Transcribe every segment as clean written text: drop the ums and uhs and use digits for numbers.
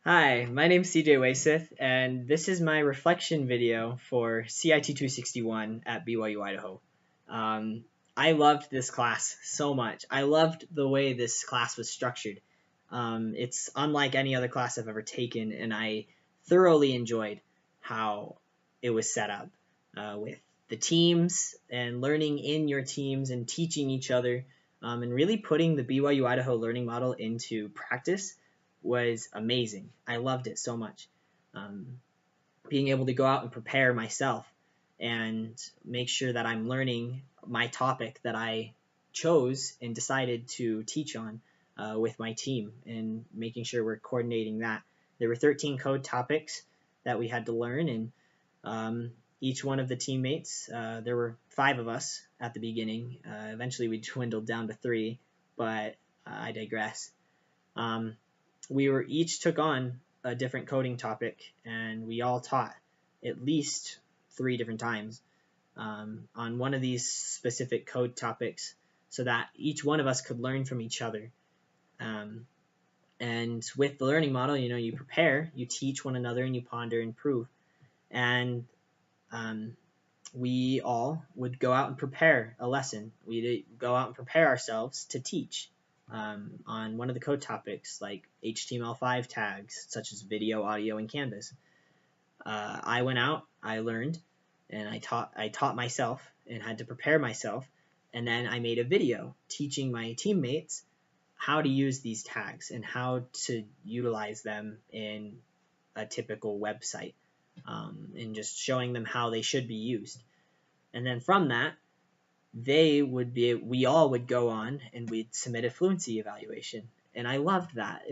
Hi, my name's CJ Waysith, and this is my reflection video for CIT 261 at BYU-Idaho. Um, I loved this class so much. I loved the way this class was structured. It's unlike any other class I've ever taken, and I thoroughly enjoyed how it was set up with the teams and learning in your teams and teaching each other and really putting the BYU-Idaho learning model into practice was amazing. I loved it so much. Um, Being able to go out and prepare myself and make sure that I'm learning my topic that I chose and decided to teach on with my team and making sure we're coordinating that. There were 13 code topics that we had to learn, and each one of the teammates, there were 5 of us at the beginning. Eventually we dwindled down to 3, but I digress. We were each took on a different coding topic, and we all taught at least 3 different times on one of these specific code topics so that each one of us could learn from each other. And with the learning model, you prepare, you teach one another, and you ponder and prove. And we all would go out and prepare a lesson. We'd go out and prepare ourselves to teach on one of the code topics like HTML5 tags such as video, audio, and canvas. I went out, I learned, and I taught myself and had to prepare myself, and then I made a video teaching my teammates how to use these tags and how to utilize them in a typical website, and just showing them how they should be used. And then from that, we all would go on and we'd submit a fluency evaluation. And I loved that.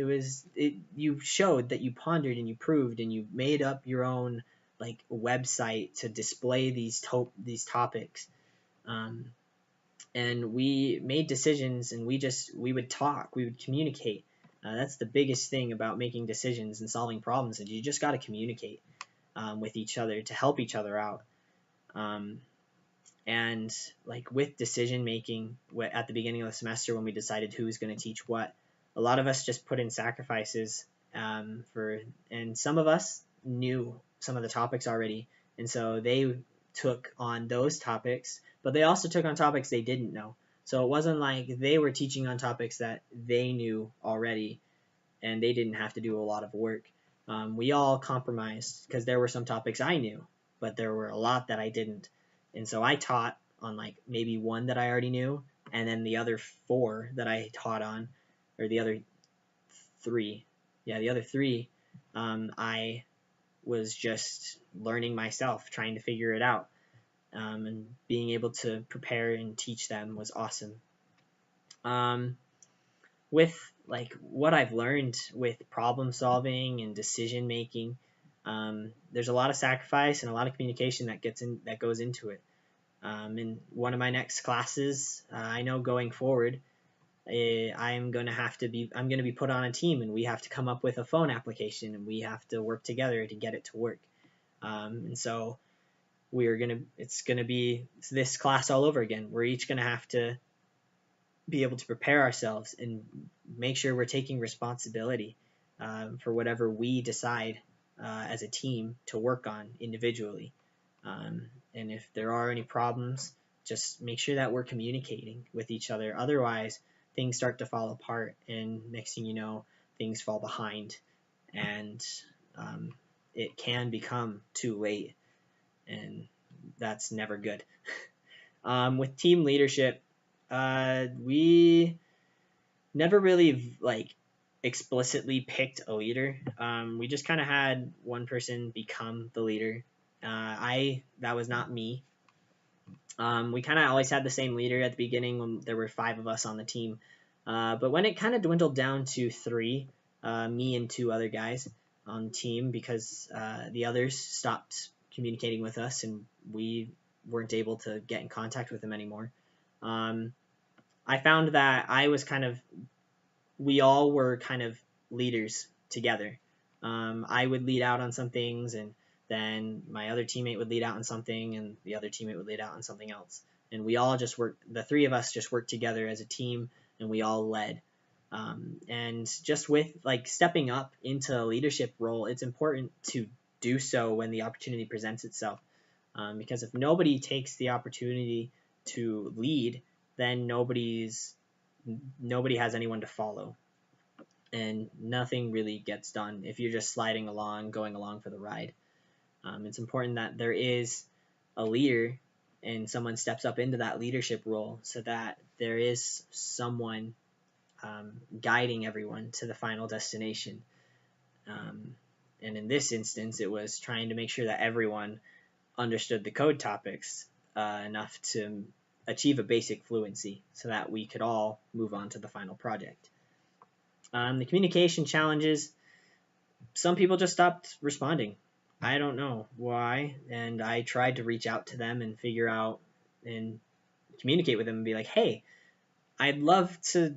You showed that you pondered and you proved and you made up your own like website to display these topics. And we made decisions, and we would talk, we would communicate. That's the biggest thing about making decisions and solving problems, is you just got to communicate with each other to help each other out. And like with decision making at the beginning of the semester when we decided who was going to teach what, a lot of us just put in sacrifices and some of us knew some of the topics already, and so they took on those topics, but they also took on topics they didn't know. So it wasn't like they were teaching on topics that they knew already and they didn't have to do a lot of work. We all compromised because there were some topics I knew, but there were a lot that I didn't. And so I taught on like maybe one that I already knew, and then the other 4 that I taught on, or the other 3, I was just learning myself, trying to figure it out, and being able to prepare and teach them was awesome. With like what I've learned with problem solving and decision making, there's a lot of sacrifice and a lot of communication that goes into it. In one of my next classes, I know going forward, I'm going to be put on a team, and we have to come up with a phone application, and we have to work together to get it to work. And so it's going to be this class all over again. We're each going to have to be able to prepare ourselves and make sure we're taking responsibility for whatever we decide as a team to work on individually. And if there are any problems, just make sure that we're communicating with each other. Otherwise, things start to fall apart, and next thing you know, things fall behind, and it can become too late, and that's never good. With team leadership, we never really like explicitly picked a leader. We just kind of had one person become the leader. That was not me. We kind of always had the same leader at the beginning when there were 5 of us on the team. But when it kind of dwindled down to 3, me and 2 other guys on the team, because the others stopped communicating with us and we weren't able to get in contact with them anymore. I found that we all were kind of leaders together. I would lead out on some things, and then my other teammate would lead out on something, and the other teammate would lead out on something else. And we all the 3 of us just worked together as a team, and we all led. And just with like stepping up into a leadership role, it's important to do so when the opportunity presents itself. Because if nobody takes the opportunity to lead, then nobody has anyone to follow, and nothing really gets done if you're just sliding along, going along for the ride. It's important that there is a leader and someone steps up into that leadership role so that there is someone guiding everyone to the final destination. And in this instance, it was trying to make sure that everyone understood the code topics enough to achieve a basic fluency so that we could all move on to the final project. The communication challenges, some people just stopped responding. I don't know why, and I tried to reach out to them and figure out and communicate with them and be like, hey, I'd love to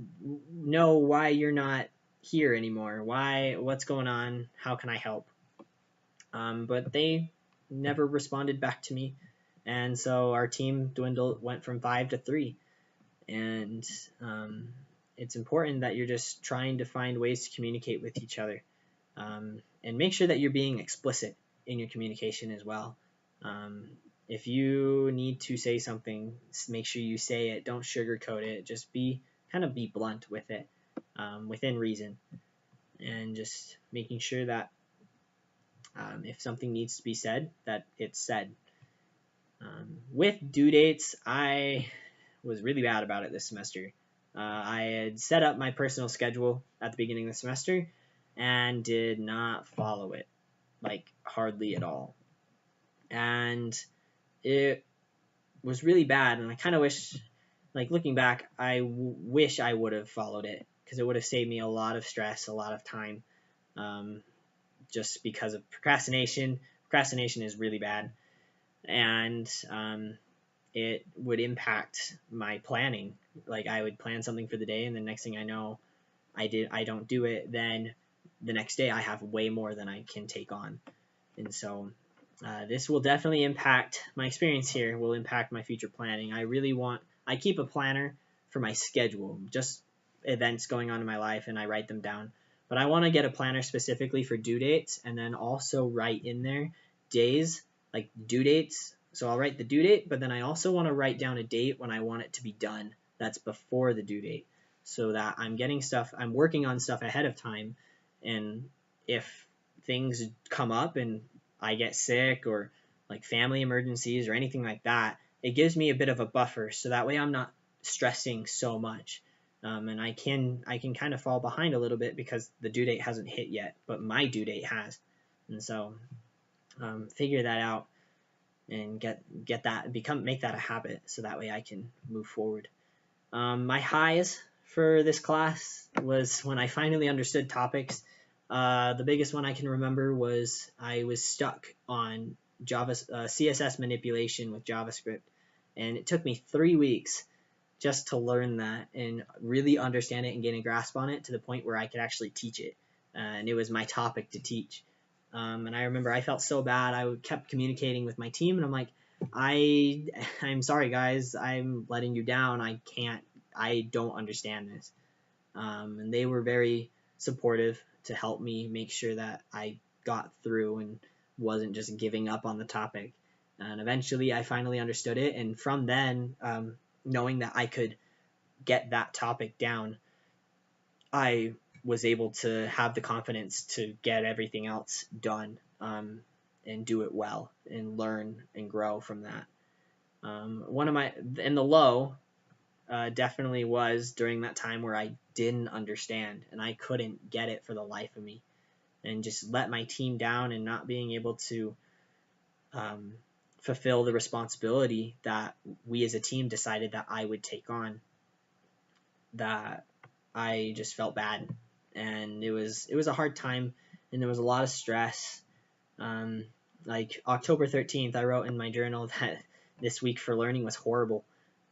know why you're not here anymore. What's going on? How can I help? But they never responded back to me. And so our team went from 5 to 3. And it's important that you're just trying to find ways to communicate with each other. And make sure that you're being explicit in your communication as well. If you need to say something, make sure you say it. Don't sugarcoat it. Just be blunt with it, within reason, and just making sure that if something needs to be said, that it's said. With due dates, I was really bad about it this semester. I had set up my personal schedule at the beginning of the semester and did not follow it, like hardly at all. And it was really bad, and I kind of wish, like looking back, I wish I would have followed it, because it would have saved me a lot of stress, a lot of time, just because of procrastination. Procrastination is really bad, and it would impact my planning. Like I would plan something for the day, and the next thing I know, I don't do it. Then the next day I have way more than I can take on, and so this will definitely impact my experience here. Will impact my future planning. I keep a planner for my schedule, just events going on in my life, and I write them down. But I want to get a planner specifically for due dates, and then also write in there days, like due dates. So I'll write the due date, but then I also want to write down a date when I want it to be done. That's before the due date, so that I'm working on stuff ahead of time. And if things come up and I get sick, or like family emergencies or anything like that, it gives me a bit of a buffer, so that way I'm not stressing so much. And I can kind of fall behind a little bit because the due date hasn't hit yet, but my due date has. And so figure that out and make that a habit, so that way I can move forward. My highs for this class was when I finally understood topics. The biggest one I can remember was I was stuck on CSS manipulation with JavaScript, and it took me 3 weeks just to learn that and really understand it and get a grasp on it to the point where I could actually teach it. And it was my topic to teach. And I remember I felt so bad. I kept communicating with my team, and I'm like, I'm sorry guys, I'm letting you down. I don't understand this. And they were very supportive to help me make sure that I got through and wasn't just giving up on the topic. And eventually I finally understood it. And from then, knowing that I could get that topic down, I was able to have the confidence to get everything else done, and do it well and learn and grow from that. The low definitely was during that time where I didn't understand and I couldn't get it for the life of me, and just let my team down and not being able to fulfill the responsibility that we as a team decided that I would take on. That I just felt bad, and it was a hard time, and there was a lot of stress. Like October 13th, I wrote in my journal that this week for learning was horrible,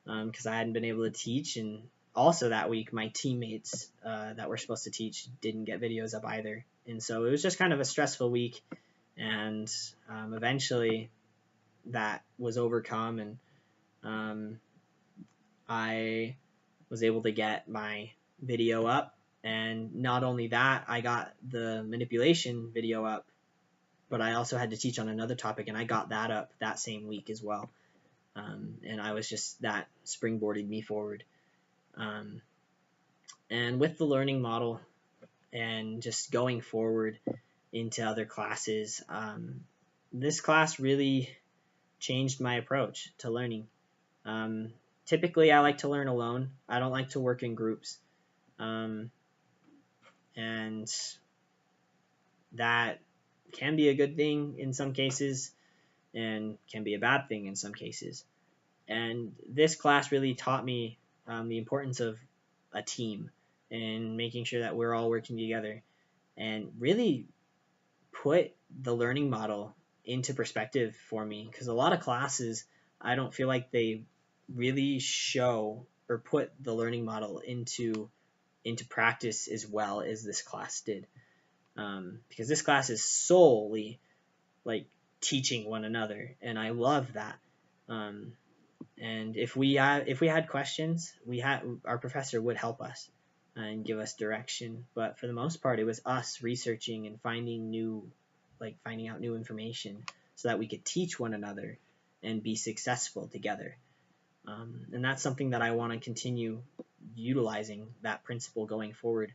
because I hadn't been able to teach, and also that week my teammates that were supposed to teach didn't get videos up either, and so it was just kind of a stressful week. And eventually that was overcome, and I was able to get my video up, And not only that, I got the manipulation video up, but I also had to teach on another topic, and I got that up that same week as well. And I was just, that springboarded me forward. And with the learning model and just going forward into other classes, this class really changed my approach to learning. Typically, I like to learn alone. I don't like to work in groups. And that can be a good thing in some cases and can be a bad thing in some cases. And this class really taught me the importance of a team and making sure that we're all working together, and really put the learning model into perspective for me, because a lot of classes, I don't feel like they really show or put the learning model into practice as well as this class did. Because this class is solely like teaching one another, and I love that. And if we had questions, our professor would help us and give us direction. But for the most part, it was us researching and finding out new information so that we could teach one another and be successful together. And that's something that I want to continue utilizing, that principle going forward,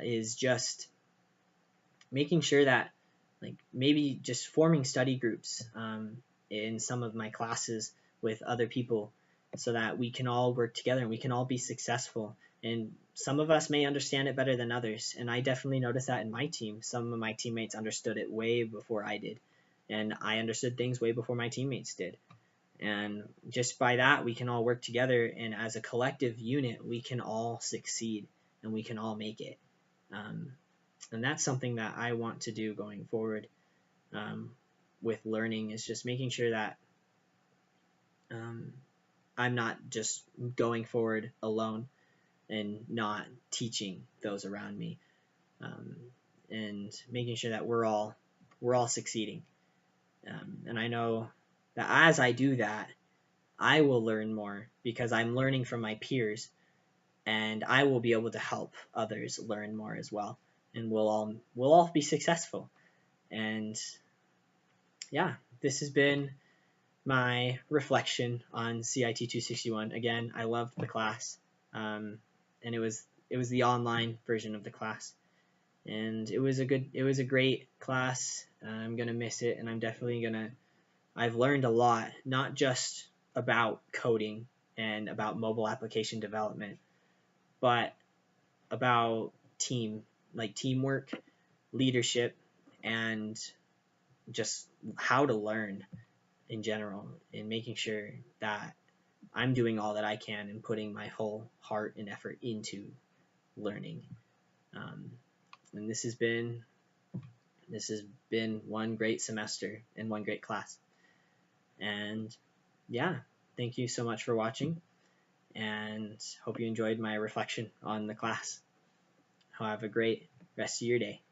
is just making sure that, like, maybe just forming study groups in some of my classes with other people so that we can all work together and we can all be successful. And some of us may understand it better than others, and I definitely noticed that in my team. Some of my teammates understood it way before I did, and I understood things way before my teammates did. And just by that, we can all work together, and as a collective unit, we can all succeed and we can all make it. And that's something that I want to do going forward with learning, is just making sure that I'm not just going forward alone and not teaching those around me, and making sure that we're all succeeding. And I know that as I do that, I will learn more because I'm learning from my peers, and I will be able to help others learn more as well, and we'll all be successful. And yeah, this has been my reflection on CIT 261. Again, I loved the class, and it was the online version of the class, and it was a great class. I'm gonna miss it, and I've learned a lot, not just about coding and about mobile application development, but about teamwork, leadership, and just how to learn in general, and making sure that I'm doing all that I can and putting my whole heart and effort into learning. And this has been one great semester and one great class. And yeah, thank you so much for watching, and hope you enjoyed my reflection on the class. Have a great rest of your day.